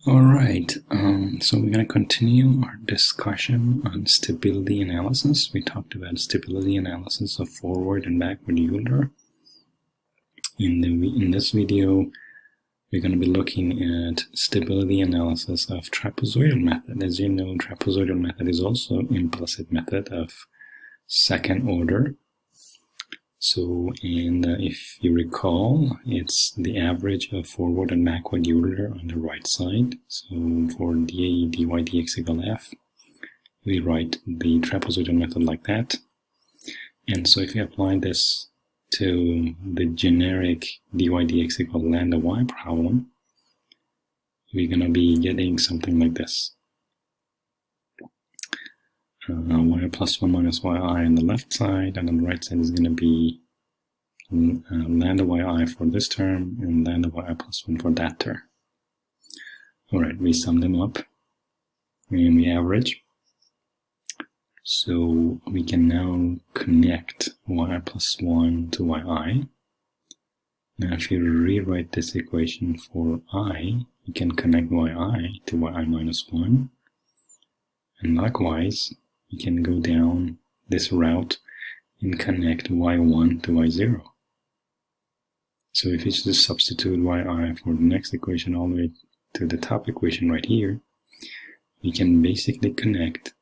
Alright, so we're going to continue our discussion on stability analysis. We talked about stability analysis of forward and backward Euler. In this video, we're going to be looking at stability analysis of trapezoidal method. As you know, trapezoidal method is also implicit method of second order. So, if you recall, it's the average of forward and backward Euler on the right side. So for dA, dy, dx equal f, we write the trapezoidal method like that. And so if you apply this to the generic dy, dx equal lambda y problem, we're going to be getting something like this. Y plus 1 minus yi on the left side, and on the right side is going to be lambda yi for this term and lambda yi plus 1 for that term. Alright, we sum them up and we average. So we can now connect y plus 1 to yi. Now if you rewrite this equation for I, you can connect yi to yi minus 1. And likewise, you can go down this route and connect y1 to y0. So if you just substitute yi for the next equation all the way to the top equation right here, we can basically connect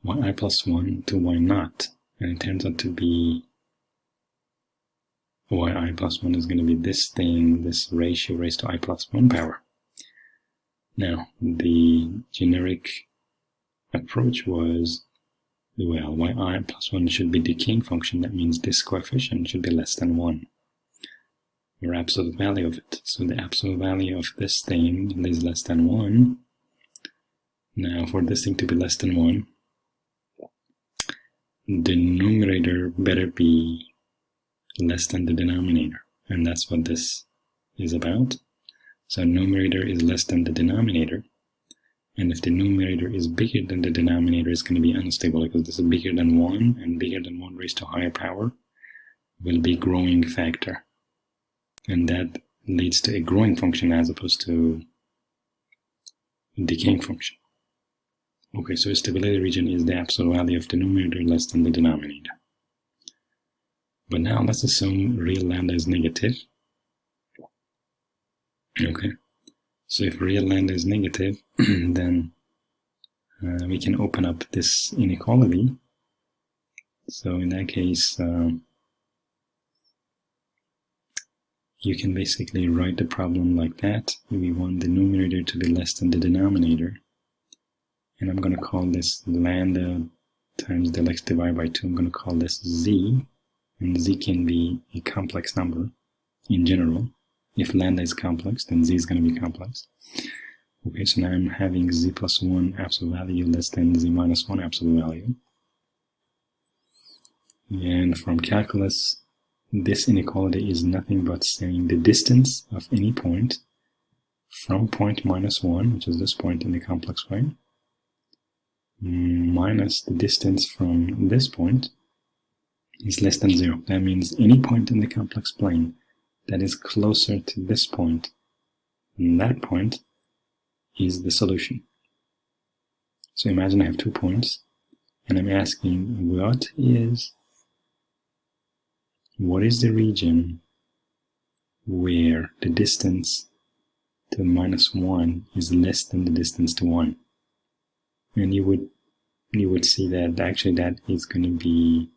yi plus 1 to y0. And it turns out to be yi plus 1 is going to be this thing, this ratio raised to I plus 1 power. Now, the generic approach was, well, yi plus 1 should be decaying function. That means this coefficient should be less than 1, or absolute value of it. So the absolute value of this thing is less than 1. Now, for this thing to be less than 1, the numerator better be less than the denominator. And that's what this is about. So numerator is less than the denominator. And if the numerator is bigger than the denominator, it's going to be unstable, because this is bigger than 1, and bigger than 1 raised to higher power will be growing factor. And that leads to a growing function as opposed to a decaying function. Okay, so stability region is the absolute value of the numerator less than the denominator. But now let's assume real lambda is negative. Okay. So if real lambda is negative, then we can open up this inequality. So in that case, you can basically write the problem like that. We want the numerator to be less than the denominator. And I'm going to call this lambda times del x divided by 2. I'm going to call this z. And z can be a complex number in general. If lambda is complex, then z is going to be complex. Okay, so now I'm having z plus 1 absolute value less than z minus 1 absolute value. And from calculus, this inequality is nothing but saying the distance of any point from point minus 1, which is this point in the complex way, minus the distance from this point is less than 0. That means any point in the complex plane that is closer to this point than that point is the solution. So imagine I have 2 points, and I'm asking what is the region where the distance to minus 1 is less than the distance to 1. And you would see that actually that is going to be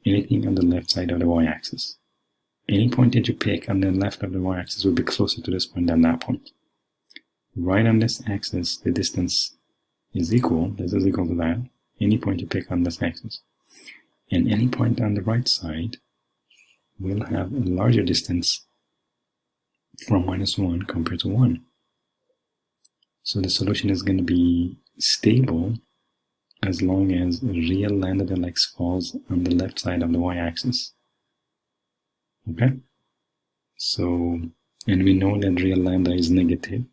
anything on the left side of the y-axis. Any point that you pick on the left of the y-axis will be closer to this point than that point. Right on this axis, the distance is equal. This is equal to that. Any point you pick on this axis. And any point on the right side will have a larger distance from minus 1 compared to 1. So the solution is going to be stable as long as real lambda del x falls on the left side of the y-axis. Okay, so, and we know that real lambda is negative.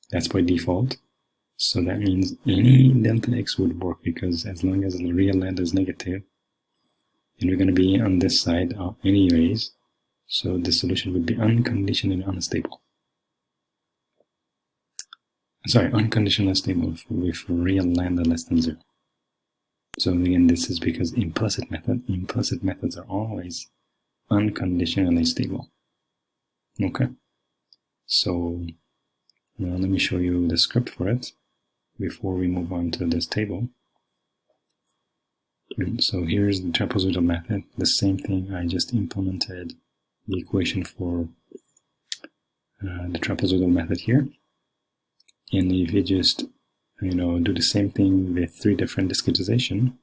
That's by default. So that means any delta x would work, because as long as the real lambda is negative, and we're going to be on this side anyways, so the solution would be unconditionally unstable. sorry, unconditionally stable with real lambda less than 0. So again, this is because implicit methods are always unconditionally stable. Okay, so now let me show you the script for it before we move on to this table. And so here's the trapezoidal method, the same thing. I just implemented the equation for the trapezoidal method here. And if you just, do the same thing with 3 different discretization,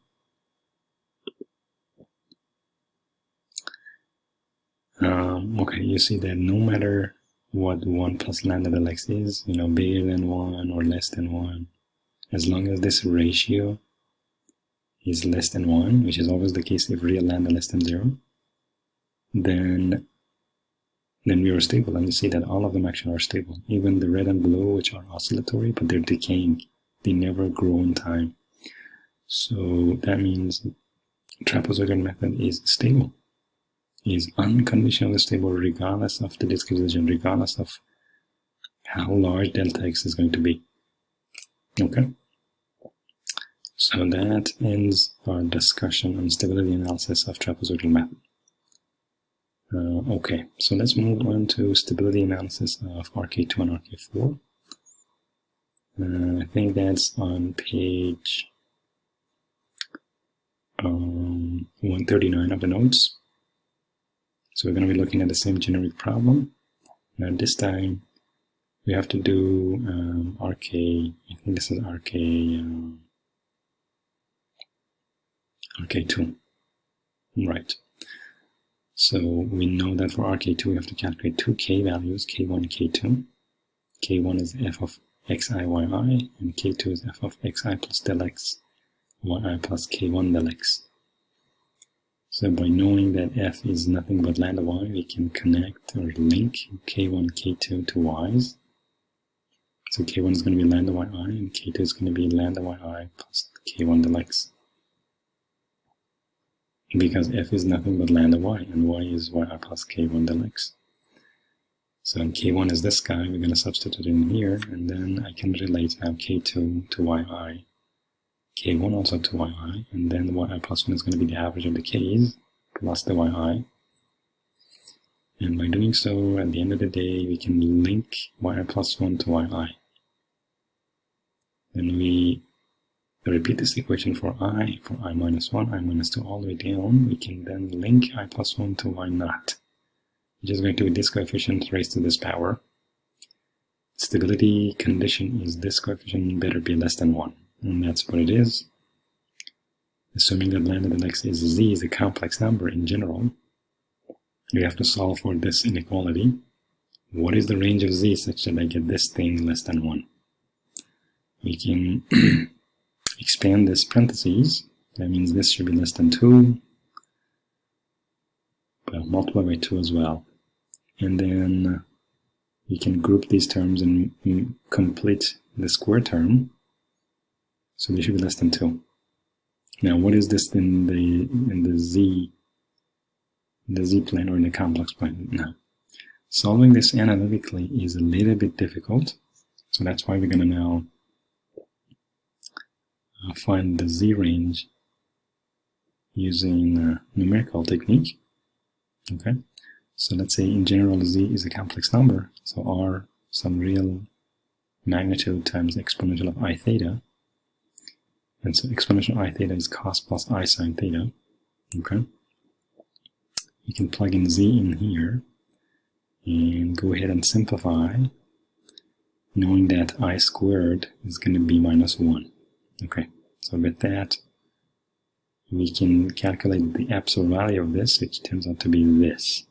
okay, you see that no matter what 1 plus lambda del x is, bigger than 1 or less than 1, as long as this ratio is less than 1, which is always the case if real lambda less than 0, then we are stable. And you see that all of them actually are stable. Even the red and blue, which are oscillatory, but they're decaying. They never grow in time. So that means trapezoidal method is stable. Is unconditionally stable regardless of the discretization, regardless of how large delta x is going to be. Okay? So that ends our discussion on stability analysis of trapezoidal method. Okay, so let's move on to stability analysis of RK2 and RK4. I think that's on page 139 of the notes. So we're going to be looking at the same generic problem. Now this time we have to do RK, I think this is RK2, right. So we know that for RK2 we have to calculate 2 k values, k1, k2. k1 is f of xi, yi, and k2 is f of xi plus del x, yi plus k1 del x. So by knowing that f is nothing but lambda y, we can connect or link k1, k2 to y's. So k1 is going to be lambda yi, and k2 is going to be lambda yi plus k1 del x. Because f is nothing but lambda y, and y is yi plus k1 del x. So in k1 is this guy, we're going to substitute in here, and then I can relate now k2 to yi, k1 also to yi, and then yi plus 1 is going to be the average of the k's plus the yi. And by doing so, at the end of the day, we can link yi plus 1 to yi. Then we repeat this equation for I minus 1, I minus 2 all the way down. We can then link I plus 1 to y naught, which is going to be this coefficient raised to this power. Stability condition is this coefficient better be less than 1, and that's what it is. Assuming that lambda del x is z is a complex number in general, we have to solve for this inequality. What is the range of z such that I get this thing less than 1? We can expand this parentheses. That means this should be less than 2. Well, multiply by 2 as well. And then we can group these terms and complete the square term. So they should be less than 2. Now, what is this in the z plane or in the complex plane? Now, solving this analytically is a little bit difficult. So that's why we're going to now find the z range using numerical technique. Okay, so let's say in general z is a complex number, so r some real magnitude times exponential of I theta, and so exponential I theta is cos plus I sine theta. Okay, you can plug in z in here and go ahead and simplify, knowing that I squared is going to be minus 1. Okay, so with that, we can calculate the absolute value of this, which turns out to be this.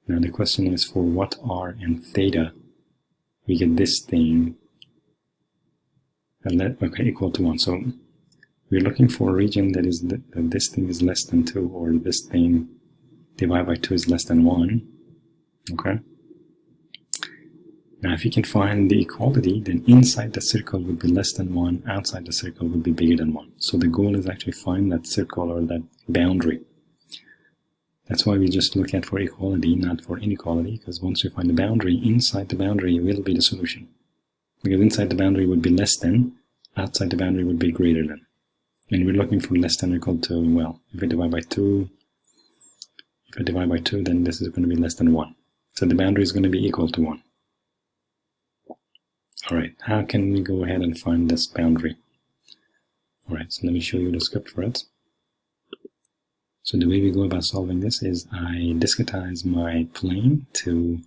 Now the question is, for what r and theta we get this thing equal to 1. So we're looking for a region that is that this thing is less than 2, or this thing divided by 2 is less than 1. Okay. Now if you can find the equality, then inside the circle would be less than 1, outside the circle would be bigger than 1. So the goal is actually find that circle or that boundary. That's why we just look at for equality, not for inequality, because once we find the boundary, inside the boundary will be the solution. because inside the boundary would be less than, outside the boundary would be greater than. And we're looking for less than or equal to, well, if I divide by 2, then this is going to be less than 1. So the boundary is going to be equal to 1. Alright, how can we go ahead and find this boundary? Alright, so let me show you the script for it. So the way we go about solving this is I discretize my plane to,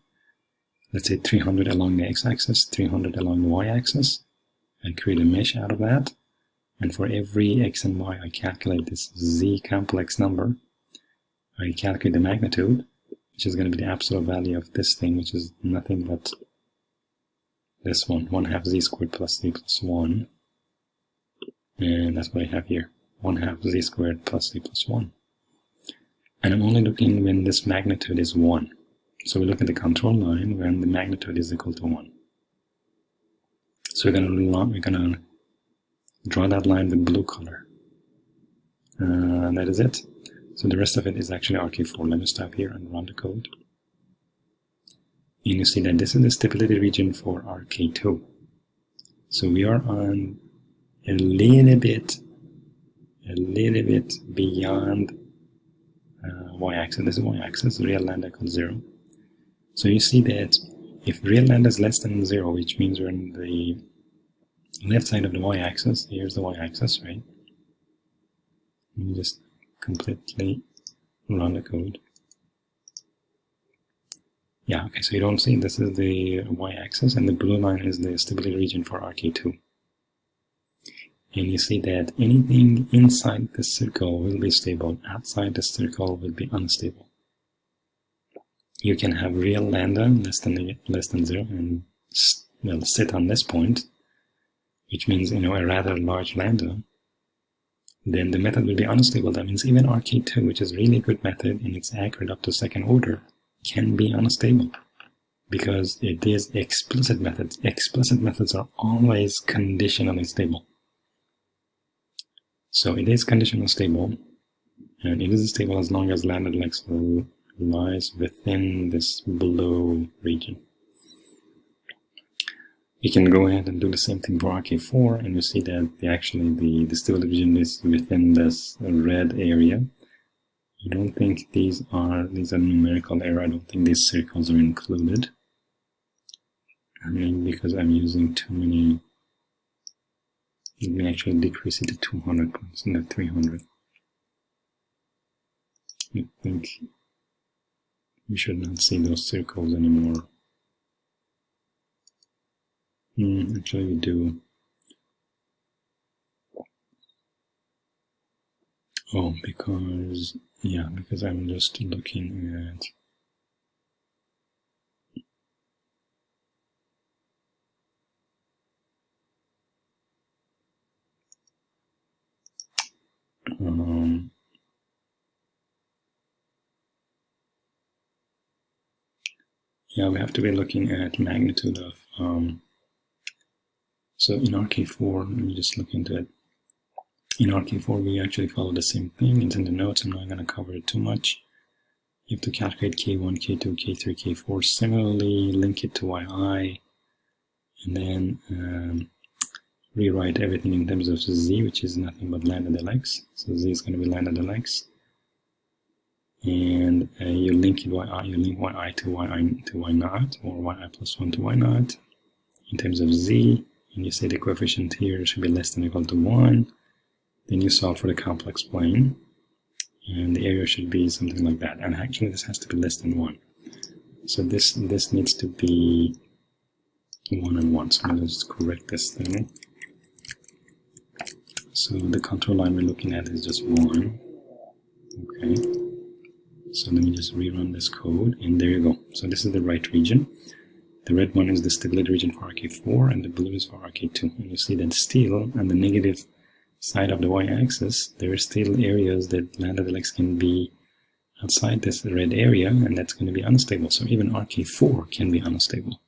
let's say, 300 along the x-axis, 300 along the y-axis. I create a mesh out of that. And for every x and y, I calculate this z complex number. I calculate the magnitude, which is going to be the absolute value of this thing, which is nothing but this one, 1/2 z squared plus z plus 1. And that's what I have here, 1/2 z squared plus z plus 1. And I'm only looking when this magnitude is 1. So we look at the control line when the magnitude is equal to 1. So we're gonna draw that line with blue color. That is it. So the rest of it is actually RK4. Let me stop here and run the code. And you see that this is the stability region for RK2. So we are on a little bit beyond y-axis. This is y-axis, real lambda equals 0. So you see that if real lambda is less than 0, which means we're in the left side of the y-axis, here's the y-axis, right? Let me just completely run the code. Yeah, okay, so you don't see, this is the y-axis, and the blue line is the stability region for RK2. And you see that anything inside the circle will be stable, outside the circle will be unstable. You can have real lambda less than 0 and, well, sit on this point, which means, a rather large lambda. Then the method will be unstable. That means even RK2, which is a really good method and it's accurate up to second order, can be unstable because it is explicit methods. Explicit methods are always conditionally stable. So it is conditionally stable, and it is stable as long as lambda lies within this blue region. We can go ahead and do the same thing for RK4, and you see that the stability region is within this red area. I don't think these are numerical error. I don't think these circles are included. I mean, because I'm using too many. Let me actually decrease it to 200 points, not 300. I think we should not see those circles anymore. Actually, we do. Oh, because I'm just looking at we have to be looking at magnitude of so in RK4, let me just look into it. In RK4, we actually follow the same thing. It's in the notes. I'm not going to cover it too much. You have to calculate K1, K2, K3, K4. Similarly, link it to YI, and then rewrite everything in terms of Z, which is nothing but lambda del x. So Z is going to be lambda del x. And you link YI, you link YI to Y naught, or YI plus 1 to Y naught in terms of Z. And you say the coefficient here should be less than or equal to 1. Then you solve for the complex plane, and the area should be something like that. And actually, this has to be less than 1. So this needs to be 1 and 1. So let's correct this thing. So the control line we're looking at is just 1. Okay. So let me just rerun this code, and there you go. So this is the right region. The red one is the stability region for RK4, and the blue is for RK2. And you see that still on the negative side of the y-axis, there are still areas that lambda del x can be outside this red area, and that's going to be unstable. So even RK4 can be unstable.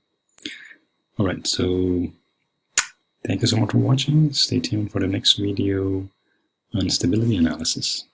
Alright, so thank you so much for watching. Stay tuned for the next video on stability analysis.